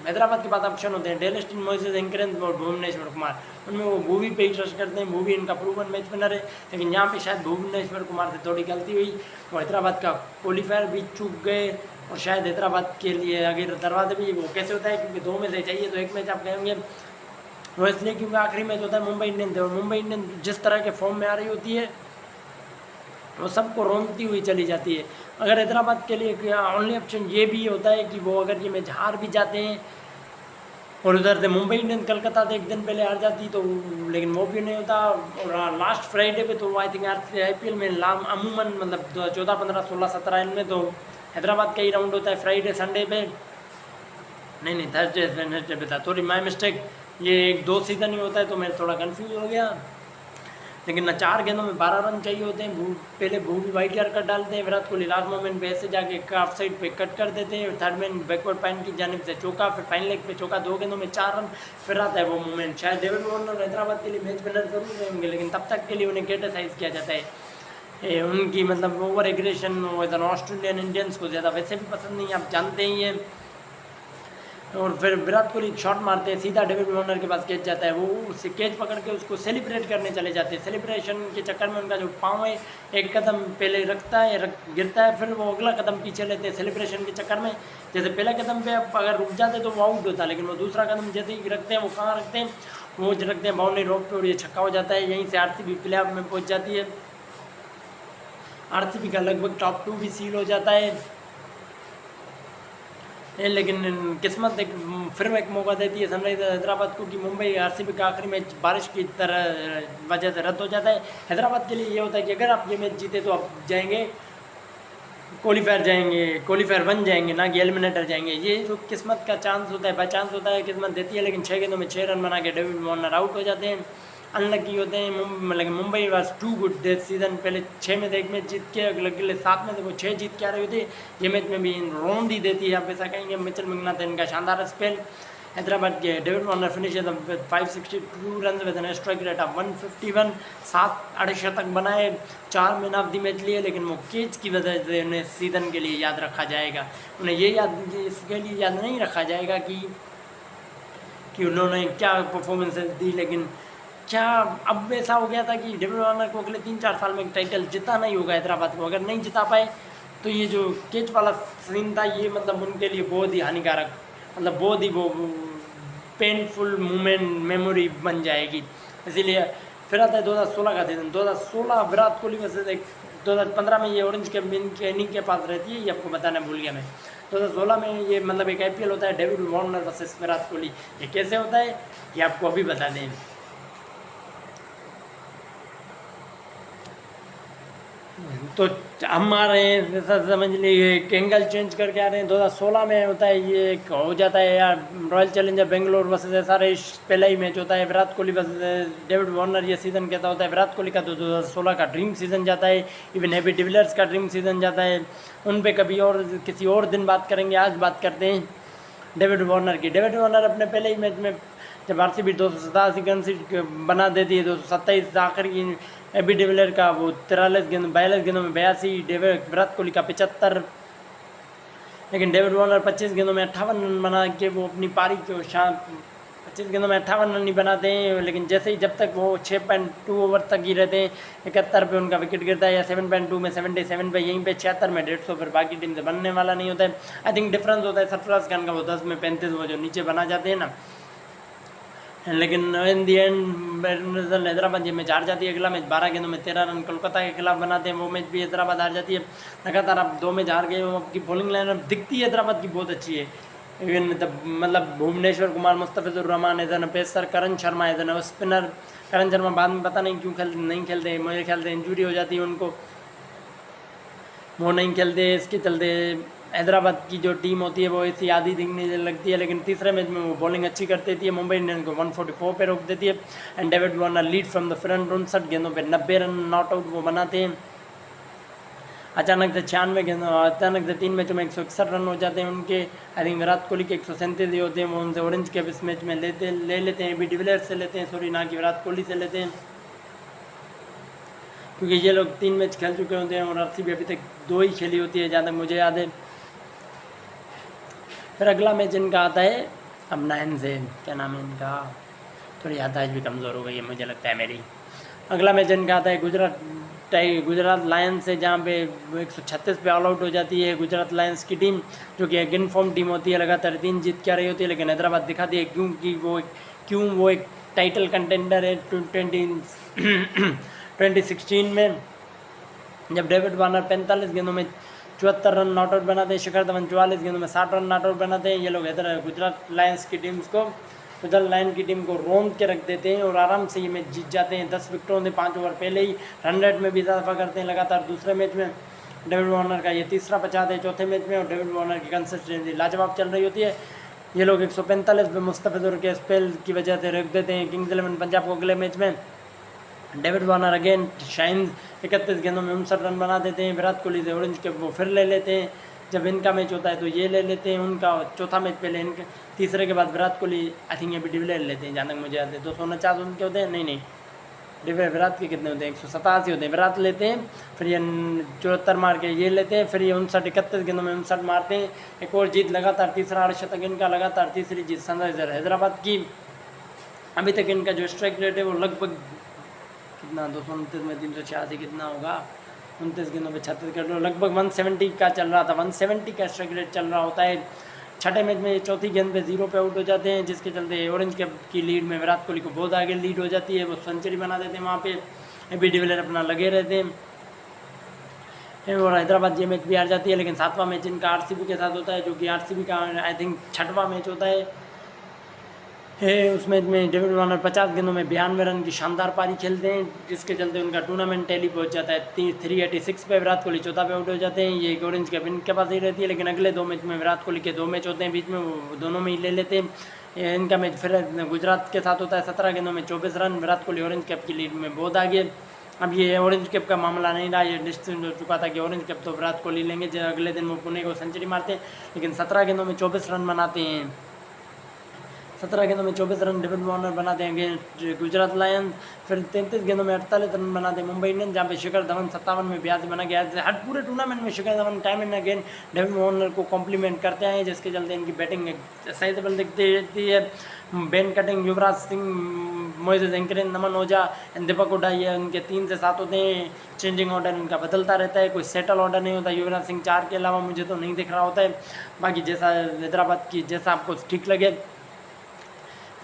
हैदराबाद के पास ऑप्शन होते हैं, डेल स्टेन, मोइसेस इंकरेंस और भुवनेश्वर कुमार। उनमें वो भूवी पे ही ट्रस्ट करते हैं, भूवी इनका प्रूवन मैच विनर है। लेकिन यहाँ पे शायद भुवनेश्वर कुमार से थोड़ी गलती हुई, वो हैदराबाद का क्वालिफायर भी चूक गए और शायद हैदराबाद के लिए आगे दरवाजे भी वो कैसे होता है क्योंकि 2 में से चाहिए तो 1 मैच आप कहेंगे वो, इसलिए क्योंकि आखिरी मैच होता है मुंबई इंडियंस। और मुंबई इंडियंस जिस तरह के फॉर्म में आ रही होती है वो सबको रोकती हुई चली जाती है। अगर हैदराबाद के लिए ओनली ऑप्शन ये भी होता है कि वो अगर ये मैच हार भी जाते हैं और उधर से मुंबई इंडियंस कलकत्ता से 1 दिन पहले हार जाती तो, लेकिन वो भी नहीं होता। और लास्ट फ्राइडे पे तो आई थिंक IPL में अमूमन मतलब 14, 15, 16, 17 इनमें तो हैदराबाद का ही राउंड होता है। फ्राइडे संडे पे नहीं थर्सडे पे था, थोड़ी माई मिस्टेक। ये 1-2 सीज़न ही होता है तो मैं थोड़ा कंफ्यूज हो गया। लेकिन 4 गेंदों में 12 रन चाहिए होते हैं। पहले भूवी वाइट यार कट डालते हैं, विराट कोहली लास्ट मोमेंट पे ऐसे जाके ऑफ साइड पे कट कर देते हैं। थर्ड मैन बैकवर्ड पैन की जानिब से चौका, फिर फाइनल लेग पे चौका, 2 गेंदों में 4 रन, फिर आता है वो मोमेंट। शायद डेविड वार्नर हैदराबाद के लिए मैच विनर जरूर रहेंगे, लेकिन तब तक के लिए उन्हें क्रिटिसाइज किया जाता है। उनकी मतलब ओवर एग्रेशन ऑस्ट्रेलियन इंडियंस को ज़्यादा वैसे भी पसंद नहीं, आप जानते ही हैं। और फिर विराट कोहली शॉट मारते हैं, सीधा डेविड वार्नर के पास कैच जाता है, वो उससे कैच पकड़ के उसको सेलिब्रेट करने चले जाते हैं। सेलिब्रेशन के चक्कर में उनका जो पाँव है 1 कदम पहले रखता है, गिरता है, फिर वो अगला कदम पीछे लेते हैं सेलिब्रेशन के चक्कर में। जैसे पहला कदम पे अगर रुक जाते तो वो आउट होता है, लेकिन वो दूसरा कदम जैसे ही रखते हैं वो कहाँ रखते हैं, वो रखते हैं बाउंड्री रोड पे और ये छक्का हो जाता है। यहीं से आरसीबी प्ले ऑफ में पहुँच जाती है। आरसीबी का लगभग टॉप 2 भी सील हो जाता है। लेकिन किस्मत फिर एक मौका देती है सनराइजर्स हैदराबाद को कि मुंबई आरसीबी का आखिरी मैच बारिश की तरह वजह से रद्द हो जाता है। हैदराबाद के लिए ये होता है कि अगर आप ये मैच जीते तो आप जाएंगे क्वालिफायर बन जाएंगे, ना कि एलिमिनेटर जाएंगे। ये जो किस्मत का चांस होता है, बाई चांस होता है, किस्मत देती है। लेकिन 6 गेंदों में 6 रन बना के डेविड वार्नर आउट हो जाते हैं, अनलकी होते हैं। लेकिन Mumbai was too good this season. पहले 6 में से 1 मैच जीत के अगले 7 में से वो 6 जीत के आ रहे थे। ये मैच में भी रौंद ही देती है, आप ऐसा कहेंगे। मिचेल मैकनाथ इनका शानदार स्पेल। हैदराबाद के David Warner finishes 562 run with an strike rate of 151, 7 अर्धशतक बनाए, 4 मैन ऑफ द मैच लिए। लेकिन वो कैच की वजह से उन्हें सीज़न के लिए याद रखा जाएगा। उन्हें ये इसके लिए याद नहीं रखा जाएगा कि उन्होंने क्या परफॉर्मेंसेज दी, लेकिन क्या अब ऐसा हो गया था कि डेविड वार्नर को अगले 3-4 साल में टाइटल जिताना ही होगा हैदराबाद को। अगर नहीं जिता पाए तो ये जो कैच वाला सीन था ये मतलब उनके लिए बहुत ही हानिकारक, मतलब बहुत ही वो पेनफुल मोमेंट मेमोरी बन जाएगी। इसीलिए फिर आता है 2016 का सीज़न। 2016 विराट कोहली वर्सेस एक 2015 में ये ऑरेंज कैप इन्हीं के पास रहती है, ये आपको बताना भूल गया मैं। 2016 में ये मतलब एक IPL होता है David Warner versus Virat Kohli. ये कैसे होता है ये आपको अभी बता दें। तो हम आ रहे हैं जैसा समझ लीजिए एंगल चेंज करके आ रहे हैं। 2016 में होता है ये हो जाता है यार royal challenger Bangalore versus SRH, पहला ही मैच होता है Virat Kohli versus David Warner. ये सीज़न कहता होता है विराट कोहली का 2016 का ड्रीम सीज़न जाता है, इवन एबी डिविलियर्स का ड्रीम सीज़न जाता है। उन पे कभी और किसी और दिन बात करेंगे। आज बात करते हैं डेविड वार्नर की। डेविड वार्नर अपने पहले ही मैच में जब RCB 287 रन बना देती है, 227 आखिर की एबी डिविलियर का वो 42 गेंदों में 82, विराट कोहली का 75, लेकिन डेविड वार्नर 25 गेंदों में 58 रन बना के वो अपनी पारी को 25 गेंदों में 58 रन नहीं बनाते हैं। लेकिन जैसे ही जब तक वो 6.2 ओवर तक ही रहते हैं, 71 पे उनका विकेट गिरता है या 7.2 में 77 पे, यहीं पे 76 में 150 पर बाकी टीम से बनने वाला नहीं होता है। आई थिंक डिफरेंस होता है सरफराज खान का, वो 10 में 35 वो जो नीचे बना जाते हैं ना। लेकिन इन दी एंड हैदराबाद ये मैच हार जाती है। अगला मैच 12 गेंदों में 13 रन कोलकाता के खिलाफ बनाते हैं, वो मैच भी हैदराबाद हार जाती है। लगातार आप 2 मैच हार गए हो। आपकी बॉलिंग लाइनअप दिखती है हैदराबाद की बहुत अच्छी है। इवन मतलब Bhuvneshwar Kumar, Mustafizur Rahman as an pacer, Karan Sharma as an spinner. Karan Sharma बाद में पता नहीं क्यों नहीं खेलते, मेरे ख्याल से इंजरी हो जाती है उनको, वो नहीं खेलते। इसके चलते हैदराबाद की जो टीम होती है वो ऐसी आधी दिखने लगती है। लेकिन तीसरे मैच में वो बॉलिंग अच्छी कर देती है, मुंबई इंडियंस को 144 पे रोक देती है। And David Warner lead from the front, 59 गेंदों पे 90 रन नॉट आउट वो बनाते हैं। अचानक से 3 मैचों में 161 रन हो जाते हैं उनके। आई थिंक विराट कोहली के 137 होते हैं, वो उनसे ऑरेंज कैप इस मैच में ले लेते हैं, एबी डिविलियर्स से लेते हैं, सॉरी ना कि विराट कोहली से लेते हैं, क्योंकि ये लोग 3 मैच खेल चुके होते हैं और RCB अभी तक 2 ही खेली होती है जहाँ तक मुझे याद है। फिर अगला मैच इनका आता है अब 9 से, क्या नाम है इनका, थोड़ी याददाश्त भी कमज़ोर हो गई है मुझे लगता है मेरी। अगला मैच इनका आता है गुजरात लायंस से, जहाँ पे 136 पे ऑल आउट हो जाती है गुजरात लायंस की टीम, जो कि एक इनफॉर्म टीम होती है, लगातार 3 जीत क्या रही होती है। लेकिन हैदराबाद दिखाती है क्योंकि वो एक टाइटल कंटेंडर है। 2016 में जब डेविड वार्नर 45 गेंदों में 74 रन नॉट आउट बनाते हैं, शिखर धवन 44 गेंदों में 60 रन नॉट आउट बनाते हैं। ये लोग गुजरात लायंस की टीम को रौंद के रख देते हैं और आराम से ये मैच जीत जाते हैं। 10 विकेटों ने 5 ओवर पहले ही रन रेट में भी इजाफा करते हैं लगातार। दूसरे मैच में डेविड वार्नर का ये तीसरा 50 है चौथे मैच में, और डेविड वार्नर की कंसिस्टेंसी लाजवाब चल रही होती है। ये लोग 145 पे मुस्तफिजुर के स्पेल की वजह से रख देते हैं किंग्स 11 पंजाब को। अगले मैच में डेविड वार्नर अगेन शाइन 31 गेंदों में 59 रन बना देते हैं। विराट कोहली से ऑरेंज कैप वो फिर ले लेते हैं। जब इनका मैच होता है तो ये ले लेते हैं, उनका चौथा मैच पहले इनके, तीसरे के बाद Virat Kohli I think AB de Villiers लेते हैं जहाँ तक मुझे याद है। 249 उनके होते हैं, नहीं विराट के कितने होते हैं, 187 होते हैं, विराट लेते हैं। फिर ये 74 मार के ये लेते हैं, फिर ये 31 गेंदों में 59 मारते हैं। एक और जीत लगातार, तीसरा अर्धशतक इनका, लगातार तीसरी जीत सनराइजर हैदराबाद की। अभी तक इनका जो स्ट्राइक रेट है वो लगभग कितना 229 में 386 कितना होगा, 29 गेंदों में 36 कर लो, लगभग 170 का चल रहा था, 170 का स्ट्राइक रेट चल रहा होता है। छठे मैच में चौथी गेंद पे 0 पे आउट हो जाते हैं, जिसके चलते ऑरेंज कैप की लीड में विराट कोहली को बहुत आगे लीड हो जाती है। वो सेंचुरी बना देते हैं वहाँ पे, एबी डिविलियर अपना लगे रहते हैं और हैदराबाद ये मैच भी हार जाती है। लेकिन 7वां मैच इनका RCB के साथ होता है, जो कि RCB का आई थिंक 6वां मैच होता है। उस मैच में डेविड वार्नर 50 गेंदों में 92 रन की शानदार पारी खेलते हैं, जिसके चलते उनका टूर्नामेंट टैली पहुंच जाता है 386 पे। विराट कोहली 14 पे आउट हो जाते हैं। ये ऑरेंज कैप इनके पास ही रहती है। लेकिन अगले 2 मैच में विराट कोहली के 2 मैच होते हैं बीच में, वो दोनों में ही ले लेते हैं। इनका मैच फिर गुजरात के साथ होता है, 17 गेंदों में 24 run. Virat Kohli orange cap की लीड में बहुत आगे। अब ये ऑरेंज कैप का मामला नहीं रहा, ये निश्चित हो चुका था कि ऑरेंज कैप तो विराट कोहली लेंगे। जब अगले दिन वो पुणे को सेंचुरी मारते हैं, लेकिन 17 गेंदों में 24 रन बनाते हैं। 17 गेंदों में 24 रन डेविड वार्नर बनाते हैं अगेंस्ट गुजरात लायंस। फिर 33 गेंदों में 48 रन बनाते हैं मुंबई इंडियंस, जहाँ पे शिखर धवन 57 में 82 बना गया। हर पूरे टूर्नामेंट में Shikhar Dhawan time and again David Warner को कॉम्प्लीमेंट करते हैं, जिसके चलते इनकी बैटिंग साइजेबल दिखती रहती है। Ben Cutting, Yuvraj Singh, Moises एंकरेन, नमन ओझा एंड दीपक हुडा, ये उनके 3 से 7 होते हैं। चेंजिंग ऑर्डर उनका बदलता रहता है, कोई सेटल ऑर्डर नहीं होता। युवराज सिंह 4 के अलावा मुझे तो नहीं दिख रहा होता है। बाकी जैसा हैदराबाद की जैसा आपको ठीक लगे।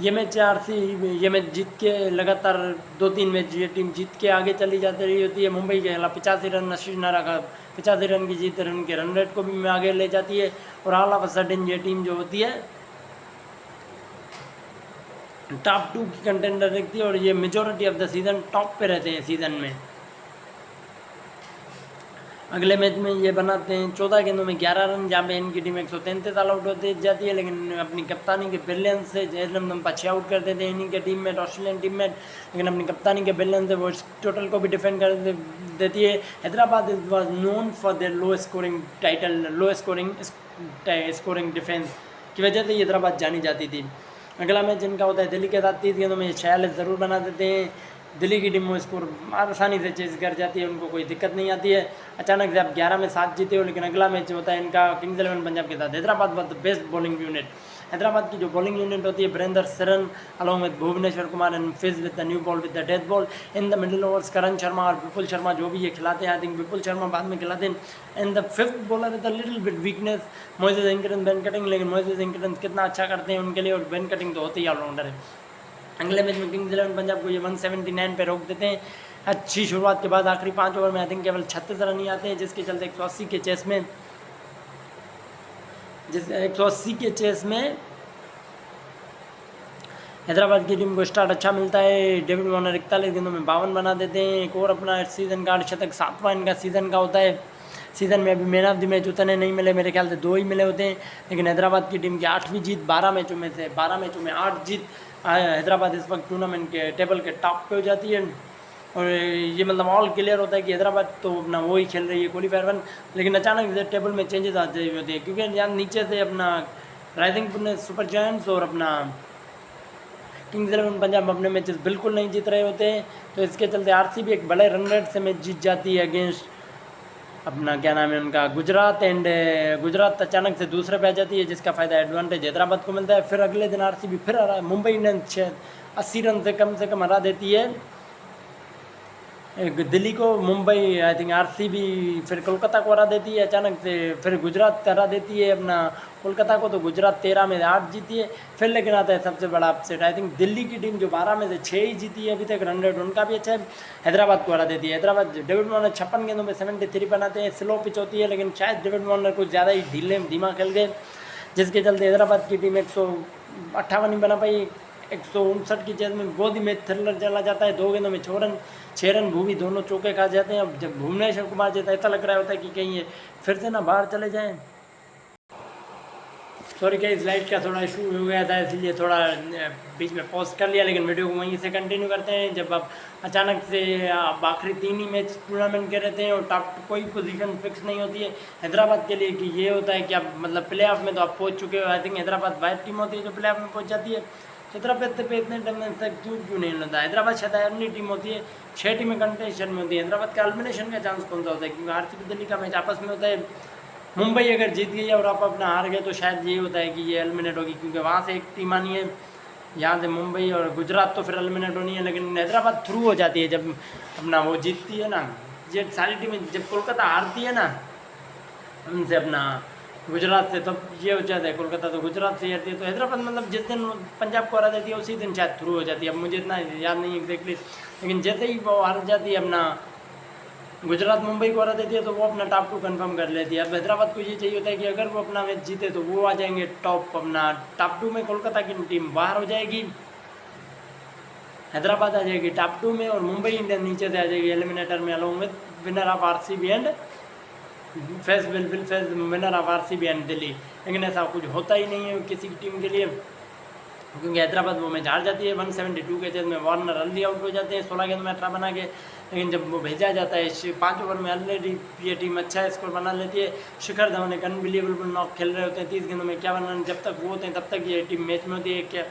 ये मैच जीत के लगातार 2-3 मैच ये टीम जीत के आगे चली जाती रही होती है। मुंबई के खिलाफ 85 रन नशीर नारा का 85 रन की जीत रन के रन रेट को भी आगे ले जाती है, और ऑल ऑफ अ सडन ये टीम जो होती है टॉप 2 की कंटेंडर रखती है, और ये majority of the season top पे रहते हैं सीज़न में। अगले मैच में ये बनाते हैं 14 गेंदों में 11 रन, जहाँ पे इनकी टीम 133 ऑल आउट होती जाती है, लेकिन अपनी कप्तानी के ब्रिलियंस से जयलम 6 आउट कर देते हैं इन्हीं के टीम में ऑस्ट्रेलियन टीम में, लेकिन अपनी कप्तानी के ब्रिलियंस से वो इस टोटल को भी डिफेंड कर देती है। Hyderabad was known for their low scoring scoring defence की वजह से हैदराबाद जानी जाती थी। अगला मैच जिनका होता है दिल्ली के साथ, 30 गेंदों में 46 ज़रूर बना देते हैं। दिल्ली की टीम वो स्कोर आसानी से चेज कर जाती है, उनको कोई दिक्कत नहीं आती है। अचानक से आप 11 में 7 जीते हो, लेकिन अगला मैच होता है इनका किंग्स 11 पंजाब के साथ। Hyderabad was the best bowling unit. Hyderabad की जो बॉलिंग यूनिट होती है, Barinder Sran along with Bhuvneshwar Kumar and Fizz with the new ball with the death ball in the middle overs. Karan Sharma और विपुल शर्मा जो भी ये खिलाते हैं, आई थिंक विपुल शर्मा बाद में खिलाते हैं। And the fifth bowler is the little bit weakness Moises Henriques Ben Cutting, लेकिन मोइसेस इंग्रेंस कितना अच्छा करते हैं उनके लिए, और बेन कटिंग तो होते ही ऑलराउंडर है। अगले मैच में किंग्स 11 पंजाब को ये 179 पे रोक देते हैं। अच्छी शुरुआत के बाद आखिरी 5 ओवर में आई थिंक केवल 36 रन ही आते हैं, जिसके चलते 180 के चेस में हैदराबाद की टीम को स्टार्ट अच्छा मिलता है। डेविड वार्नर 41 गेंदों में 52 बना देते हैं, एक और अपना सीज़न का शतक 7वां इनका सीज़न का होता है। सीज़न में अभी मैन ऑफ द मैच उतने नहीं मिले, मेरे ख्याल से 2 ही मिले होते हैं, लेकिन हैदराबाद की टीम की 8वीं जीत 12 मैचों में से 12 मैचों में 8 जीत। हैदराबाद इस वक्त टूर्नामेंट के टेबल के टॉप पे हो जाती है, और ये मतलब ऑल क्लियर होता है कि हैदराबाद तो अपना वो ही खेल रही है क्वालीफायर 1, लेकिन अचानक से टेबल में चेंजेस आते होते हैं, क्योंकि यहाँ नीचे से अपना राइजिंग पुणे सुपर जायंट्स और अपना किंग्स 11 पंजाब अपने मैचेस बिल्कुल नहीं जीत रहे होते हैं, तो इसके चलते आरसीबी एक बड़े रन रेट से मैच जीत जाती है अगेंस्ट अपना क्या नाम है उनका गुजरात, एंड गुजरात अचानक से दूसरे पे आ जाती है, जिसका फ़ायदा एडवांटेज हैदराबाद को मिलता है। फिर अगले दिन आरसीबी फिर मुंबई इंडियंस 80 रन से कम हरा देती है दिल्ली को। मुंबई आई थिंक आरसीबी फिर कोलकाता को हरा देती है अचानक से, फिर गुजरात हरा देती है अपना कोलकाता को, तो गुजरात 13 में 8 जीती है। फिर लेकिन आता है सबसे बड़ा अपसेट, आई थिंक दिल्ली की टीम जो 12 में से 6 ही जीती है अभी तक, रन रेट उनका भी अच्छा है, हैदराबाद को हरा देती है। हैदराबाद डेविड वार्नर 56 गेंदों में 73 बनाते हैं, स्लो पिच होती है, लेकिन शायद डेविड वार्नर कुछ ज़्यादा ही धीमा खेल गए, जिसके चलते हैदराबाद की टीम 158 नहीं बना पाई। 159 की चेज में बहुत ही मैच थ्रिलर चला जाता है, 2 गेंदों में 6 रन भूवी दोनों चौके खा जाते हैं। अब जब भुवनेश्वर कुमार जैसा ऐसा लग रहा होता है कि कहीं ये फिर से ना बाहर चले जाएं। सॉरी क्या इस लाइट का थोड़ा इशू हो गया था, इसलिए थोड़ा बीच में पॉज कर लिया, लेकिन वीडियो को वहीं से कंटिन्यू करते हैं। जब आप अचानक से आप आखिरी 3 ही मैच टूर्नामेंट के रहते हैं और टॉप कोई पोजीशन फिक्स नहीं होती है हैदराबाद के लिए, कि ये होता है कि आप मतलब प्ले ऑफ में तो आप पहुंच चुके हो। I think Hyderabad white team होती है जो प्ले ऑफ में पहुंच जाती है, हैदराबाद पे इतने टाइम तक क्यों नहीं होता। हैदराबाद शायद अर्ली टीम होती है, 6 टीमें कंटेंशन में होती है। हैदराबाद का एलिमिनेशन का चांस कौन सा होता है, क्योंकि आरसीबी दिल्ली का मैच आपस में होता है। मुंबई अगर जीत गई और आप अपना हार गए तो शायद ये होता है कि ये एलिमिनेट होगी, क्योंकि वहाँ से एक टीम आनी है, यहाँ से मुंबई और गुजरात तो फिर एलिमिनेट होनी है, लेकिन हैदराबाद थ्रू हो जाती है जब अपना वो जीतती है ना। ये सारी टीमें जब कोलकाता हारती है ना उनसे अपना गुजरात से, तब ये हो जाता है कोलकाता तो गुजरात से हारती है, तो हैदराबाद मतलब जिस दिन पंजाब को हरा देती है उसी दिन शायद थ्रू हो जाती है। अब मुझे इतना याद नहीं एग्जैक्टली, लेकिन जैसे ही वो हार जाती है अपना गुजरात मुंबई को हरा देती है तो वो अपना टॉप 2 कंफर्म कर लेती है। अब हैदराबाद को ये चाहिए होता है कि अगर वो अपना मैच जीते तो वो आ जाएंगे टॉप अपना टॉप 2 में, कोलकाता की टीम बाहर हो जाएगी, हैदराबाद आ जाएगी टॉप 2 में, और मुंबई इंडियंस नीचे से आ जाएगी एलिमिनेटर में along with winner of RCB and face winner of RCB and Delhi. लेकिन ऐसा कुछ होता ही नहीं है किसी टीम के लिए, क्योंकि हैदराबाद वो मैच हार जाती है। 172 के चेज में वार्नर अर्ली आउट हो जाते हैं 16 गेंद में 18 बना के, लेकिन जब वो भेजा जाता है 5 ओवर में ऑलरेडी ये टीम अच्छा स्कोर बना लेती है। शिखर धवन एक अनबिलीवेबल नॉक खेल रहे होते हैं 30 गेंदों में 51 रन, जब तक वो होते हैं तब तक ये टीम मैच में होती है। क्या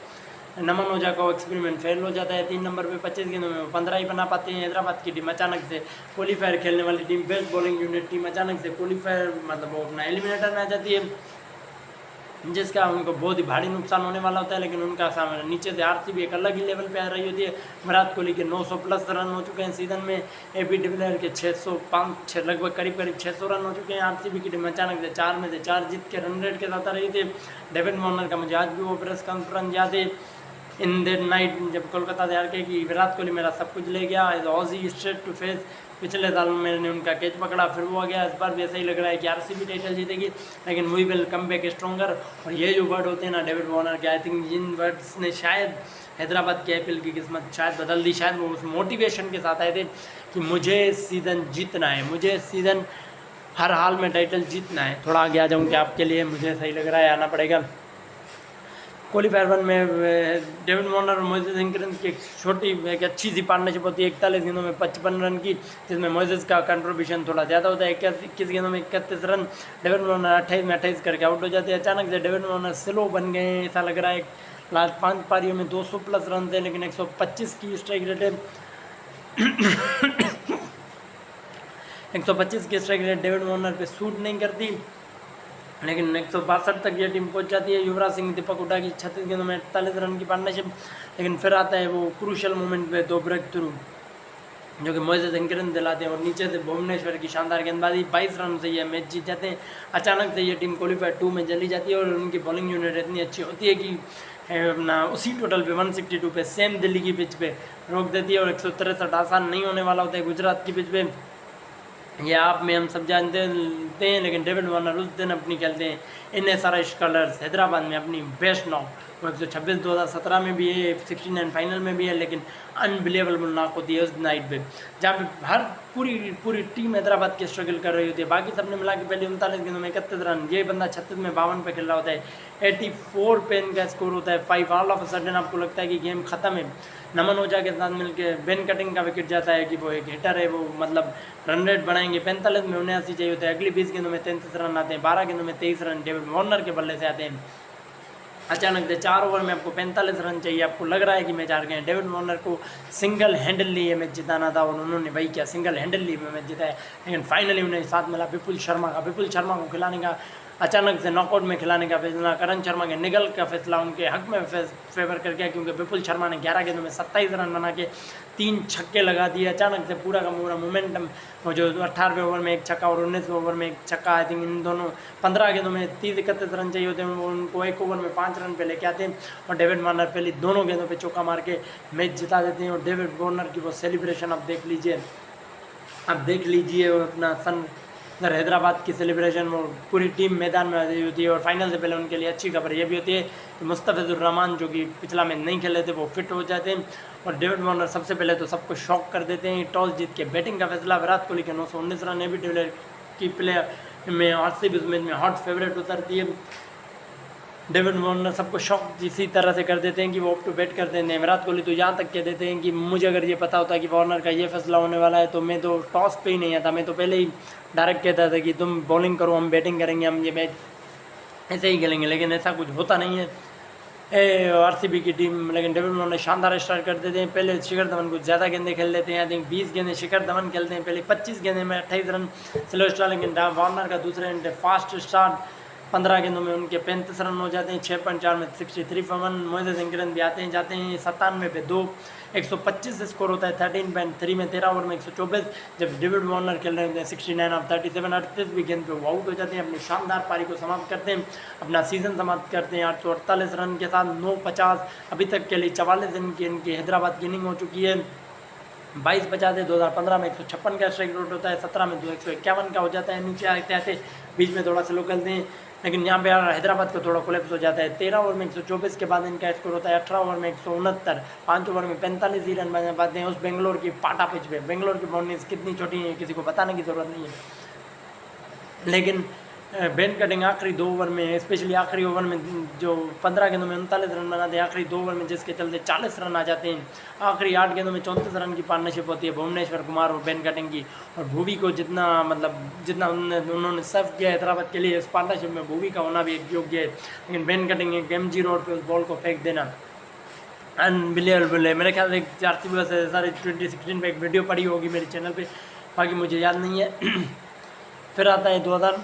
नमन ओझा का एक्सपेरिमेंट फेल हो जाता है 3 नंबर पे 25 गेंदों में 15 ही बना पाते हैं। हैदराबाद की टीम अचानक से क्वालीफायर खेलने वाली team, best bowling unit team अचानक से क्वालीफायर मतलब वो अपना एलिमिनेटर में आ जाती है, जिसका उनको बहुत ही भारी नुकसान होने वाला होता है। लेकिन उनका सामने नीचे से आरसीबी एक अलग ही लेवल पे आ रही होती है। विराट कोहली के 900 प्लस रन हो चुके हैं सीजन में, एबी डिविलियर के 605 लगभग करीब 600 रन हो चुके हैं। आरसीबी की टीम अचानक से 4 में से 4 जीत के रन रेट के साथ आ रही थी। डेविड वार्नर का मुझे आज भी वो प्रेस कॉन्फ्रेंस याद है, इन दैट नाइट जब कोलकाता से हार के कि विराट कोहली मेरा सब कुछ ले गया, is Aussie straight to face. पिछले साल मैंने उनका कैच पकड़ा, फिर वो आ गया। इस बार भी ऐसा ही लग रहा है कि आरसीबी टाइटल जीतेगी, लेकिन we will come back stronger. और ये जो वर्ड होते हैं ना डेविड वार्नर के, आई थिंक जिन वर्ड्स ने शायद हैदराबाद के आईपीएल की किस्मत शायद बदल दी। शायद वो उस मोटिवेशन के साथ आए थे कि मुझे इस सीज़न जीतना है, मुझे इस सीज़न हर हाल में टाइटल जीतना है। थोड़ा आगे आ जाऊँ कि आपके लिए मुझे सही लग रहा है, आना पड़ेगा। क्वालीफायर 1 में डेविड वार्नर और मोइसेस इंग्रेंस की एक अच्छी सी पार्टनरशिप होती है। 41 गेंदों में 55 रन की, जिसमें मोइसेस का कंट्रीब्यूशन थोड़ा ज़्यादा होता है। 21 गेंदों में 31 रन। डेविड वार्नर 28 में 28 करके आउट हो जाते हैं। अचानक से डेविड वार्नर स्लो बन गए हैं, ऐसा लग रहा है। लास्ट 5 पारियों में 200 प्लस रन थे, लेकिन 125 की स्ट्राइक रेट है। 125 की स्ट्राइक रेट डेविड वार्नर पे सूट नहीं करती, लेकिन 162 तक ये टीम पहुंच जाती है। युवराज सिंह दीपक हुड्डा की 36 गेंदों में 48 रन की पार्टनरशिप, लेकिन फिर आता है वो क्रूशल मोमेंट पे 2 ब्रेक थ्रू जो कि मोइसेस इंग्रेंस दिलाते हैं, और नीचे से भुवनेश्वर की शानदार गेंदबाजी 22 रन से ये मैच जीत जाते हैं। अचानक से ये टीम क्वालीफायर 2 में चली जाती है, और उनकी बॉलिंग यूनिट इतनी अच्छी होती है कि अपना उसी टोटल पे 162 पे सेम दिल्ली की पिच पे रोक देती है। और 163 आसान नहीं होने वाला होता है गुजरात की पिच पे, ये आप में हम सब जानते हैं। लेकिन डेविड वार्नर उस दिन अपनी खेलते हैं इन एसआरएच कलर्स हैदराबाद में अपनी बेस्ट नॉक। वो 126 2017 में भी है, 69 फाइनल में भी है, लेकिन अनबिलीवेबल नॉक होती है उस नाइट पे, जहाँ पे हर पूरी टीम हैदराबाद की स्ट्रगल कर रही होती है। बाकी सबने मिला के पहले 39 गेंदों में 31 रन, ये बंदा 36 में 52 पे खेल रहा होता है। 84 पे इनका स्कोर होता है 5। ऑल ऑफ अ सडन आपको लगता है कि गेम खत्म है। नमन ओझा के साथ मिलकर बेन कटिंग का विकेट जाता है कि वो एक हिटर है, वो मतलब रन रेट बढ़ाएंगे। 45 में 79 चाहिए होता है। अगली 20 गेंदों में 33 रन आते हैं। 12 गेंदों में 23 रन डेविड वार्नर के बल्ले से आते हैं। अचानक से 4 ओवर में आपको 45 रन चाहिए, आपको लग रहा है कि मैच हार गए। डेविड वार्नर को सिंगल हैंडली ये मैच जिताना था, और उन्होंने वही किया, सिंगल हैंडली में मैच जिताया। लेकिन फाइनली उन्हें साथ मिला विपुल शर्मा को खिलाने का, अचानक से नॉकआउट में खिलाने का फैसला, करण शर्मा के निगल का फैसला उनके हक में फेवर कर गया, क्योंकि विपुल शर्मा ने 11 गेंदों में 27 रन बना के 3 छक्के लगा दिए। अचानक से पूरा का पूरा मोमेंटम, वो जो 18वें ओवर में एक छक्का और 19वें ओवर में एक छक्का, आई थिंक इन दोनों 15 गेंदों में 30-31 रन चाहिए होते हैं, उनको एक ओवर में 5 रन पे लेके आते हैं। और डेविड वार्नर पहले दोनों गेंदों पे चौका मार के मैच जिता देते हैं। और डेविड वार्नर की वो सेलिब्रेशन आप देख लीजिए, और अपना सन हैदराबाद की सेलिब्रेशन, वो पूरी टीम मैदान में आ रही होती है। और फाइनल से पहले उनके लिए अच्छी खबर ये भी होती है कि मुस्तफिजुर रहमान जो कि पिछला मैच नहीं खेले थे, वो फिट हो जाते हैं। और डेविड वार्नर सबसे पहले तो सबको शॉक कर देते हैं। टॉस जीत के बैटिंग का फैसला, विराट कोहली के 919 रन, एबी डिविलियर्स की प्लेयर में आरसीबी उस मैच में हॉट फेवरेट उतरती है। डेविड वार्नर सबको शॉक इसी तरह से कर देते हैं कि वो अप टू बैट कर देते हैं। विराट कोहली तो यहाँ तक कह देते हैं कि मुझे अगर ये पता होता कि वार्नर का ये फैसला होने वाला है तो मैं तो टॉस पे ही नहीं आता, मैं तो पहले ही डायरेक्ट कहता था कि तुम बॉलिंग करो, हम बैटिंग करेंगे, हम ये मैच ऐसे ही खेलेंगे। लेकिन ऐसा कुछ होता नहीं है आरसीबी की टीम। लेकिन डेविड वार्नर शानदार स्टार्ट कर देते हैं। पहले शिखर धवन कुछ ज़्यादा गेंदे खेल लेते हैं, आई थिंक 20 गेंदे शिखर धवन खेलते हैं पहले। 25 गेंदे में 28 रन स्लो स्टार्ट, लेकिन वार्नर का दूसरे फास्ट स्टार्ट 15 गेंदों में उनके 35 रन हो जाते हैं। 6.4 में 63 for 1। मोइसेस इंग्रेंस भी आते हैं जाते हैं। 97 पे 2, 125 स्कोर होता है। 13.3 में 13 ओवर में 124, जब डेविड वार्नर खेल रहे होते हैं 69 ऑफ 37। 38वीं गेंद पे वो आउट हो जाते हैं, अपनी शानदार पारी को समाप्त करते हैं, अपना सीजन समाप्त करते हैं 848 रन के साथ। 950 अभी तक के लिए 44 रन की इनकी हैदराबाद की इनिंग हो चुकी है। 22 बचा दे 2015 में 156 का स्ट्राइक रेट होता है। 17 में 151 का हो जाता है। नीचे आते आते बीच में थोड़ा स्लो खेलते हैं, लेकिन यहाँ पे यार हैदराबाद का थोड़ा कोलैप्स हो जाता है। 13 ओवर में 124 के बाद इनका स्कोर होता है 18 ओवर में 169, 5 ओवर में 45 ही रन बना पाते हैं उस बेंगलोर की पाटा पिच पे। बेंगलोर की बाउंड्रीज कितनी छोटी है किसी को बताने की ज़रूरत नहीं है। लेकिन बेन कटिंग आखिरी 2 ओवर में, स्पेशली आखिरी ओवर में जो 15 गेंदों में 39 रन बनाते हैं, आखिरी 2 ओवर में जिसके चलते 40 रन आ जाते हैं। आखिरी 8 गेंदों में 34 रन की पार्टनरशिप होती है भुवनेश्वर कुमार और बेन कटिंग की। और भूवी को जितना उन्होंने सर्व किया हैदराबाद के लिए, इस पार्टनरशिप में भूवी का होना भी एक योग्य है। लेकिन बेन कटिंग एक MG रोड पर उस बॉल को फेंक देना अनबिलीवेबल है। मेरे ख्याल से आरसीबी से सारे 2016 में एक वीडियो पड़ी होगी मेरे चैनल पे, बाकी मुझे याद नहीं है। फिर आता है 2000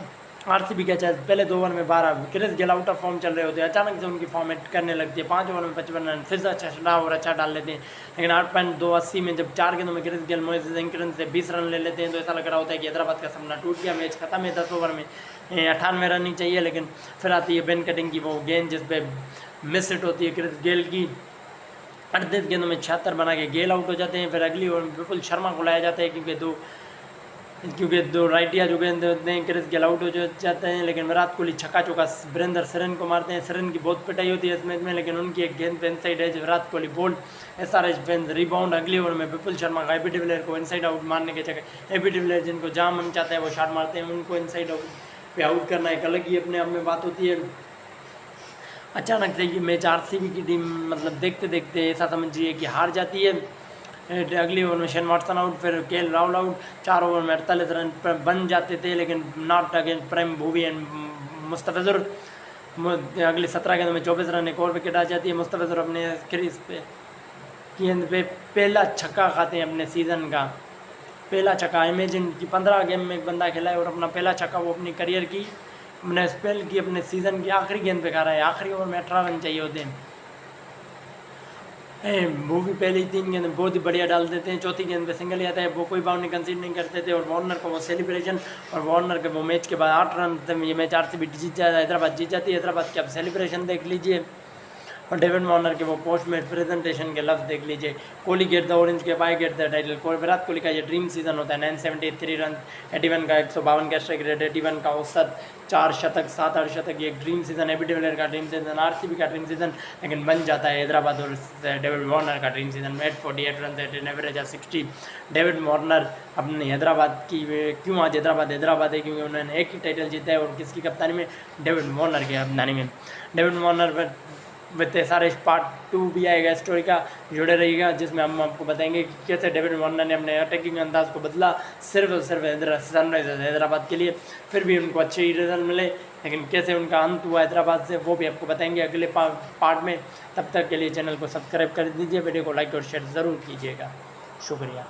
आरसीबी का चाहे पहले 2 ओवर में 12, Chris Gayle out of form चल रहे होते हैं, अचानक से उनकी फॉर्मेट करने लगती है। 5 ओवर में 55 रन, फिर से अच्छा शटा और अच्छा डाल लेते हैं। लेकिन 8.280 में जब 4 गेंदों में क्रिस गेल मोइसेस इंग्रेंस से 20 रन ले लेते हैं, तो ऐसा लग रहा होता है कि हैदराबाद का सपना टूट गया, मैच खत्म है। 10 ओवर में 98 रन ही चाहिए। लेकिन फिर आती है बेन कटिंग की वो गेंद जिस पे मिस हिट होती है क्रिस गेल की, 38 गेंदों में 76 बना के गेल आउट हो जाते हैं। फिर अगली ओवर में विपुल शर्मा को लाया जाता है क्योंकि दो राइटिया जो गेंद होते हैं क्रिस गेल आउट हो जाते हैं, लेकिन विराट कोहली छक्का चौका वीरेंद्र सहवाग को मारते हैं। सहवाग की बहुत पिटाई होती है इस मैच में, लेकिन उनकी एक गेंद पे inside edge Virat Kohli bowled, SRH fans rebound. अगली ओवर में विपुल शर्मा का एबी डिविलियर को इनसाइड आउट मारने के चक्कर, एबी डिविलियर जिनको जहाँ मन चाहता है वो शॉट मारते हैं, उनको इनसाइड आउट पे आउट करना एक अलग ही अपने आप में बात होती है। अचानक से ये मैच RCB की टीम मतलब देखते देखते ऐसा समझिए कि हार जाती है। अगली ओवर में शेन वाटसन आउट, फिर KL राहुल आउट। 4 ओवर में 48 रन पर बन जाते थे, लेकिन not against prime Bhuvi and Mustafizur. अगले 17 गेंदों में 24 रन, एक और विकेट आ जाती है। मुस्तफिजुर अपने क्रीज पे गेंद पे पहला छक्का खाते हैं अपने सीज़न का, पहला छक्का। इमेजिन कि 15 गेम में एक बंदा खेला है और अपना पहला छक्का वो अपनी करियर की, अपने स्पेल की, अपने सीज़न की आखिरी गेंद पे खा रहा है। आखिरी ओवर में 18 रन चाहिए होते हैं। वो भी पहली 3 गेंद बहुत ही बढ़िया डाल देते हैं। चौथी गेंद पे सिंगल ही आता है, वो कोई बाउंड्री कंसीड नहीं करते थे। और वार्नर को वो सेलिब्रेशन, और वार्नर के वो मैच के बाद 8 रन ये मैच RCB जीत जाता है, हैदराबाद जीत जाती है। हैदराबाद के अब सेलिब्रेशन देख लीजिए, और डेविड वार्नर के वो पोस्ट मैच प्रेजेंटेशन के लफ्ज़ देख लीजिए। कोहली गेट द ऑरेंज के by get the title. Virat Kohli का ये ड्रीम सीजन होता है। 973 रन, 81 का 152 का स्ट्राइक रेट, 81 का औसत, 4 शतक, 7 अर्धशतक। ये ड्रीम सीजन, एबी डिविलियर का ड्रीम सीजन, RCB का ड्रीम सीजन, लेकिन बन जाता है हैदराबाद और डेविड वार्नर का dream season. 48 run at an average 60। David Warner अपनी हैदराबाद की, क्यों आज हैदराबाद है, क्योंकि उन्होंने एक ही टाइटल जीता है, और किसकी कप्तानी में, डेविड वार्नर की कप्तानी में। David Warner with SRH part 2 भी आएगा स्टोरी का, जुड़े रहिएगा, जिसमें हम आपको बताएंगे कि कैसे डेविड वार्नर ने अपने अटैकिंग अंदाज को बदला सिर्फ और सिर्फ सनराइजर्स हैदराबाद के लिए। फिर भी उनको अच्छे ही रिजल्ट मिले, लेकिन कैसे उनका अंत हुआ हैदराबाद से वो भी आपको बताएंगे अगले पार्ट में। तब तक के लिए चैनल को सब्सक्राइब कर दीजिए, वीडियो को लाइक और शेयर ज़रूर कीजिएगा। शुक्रिया।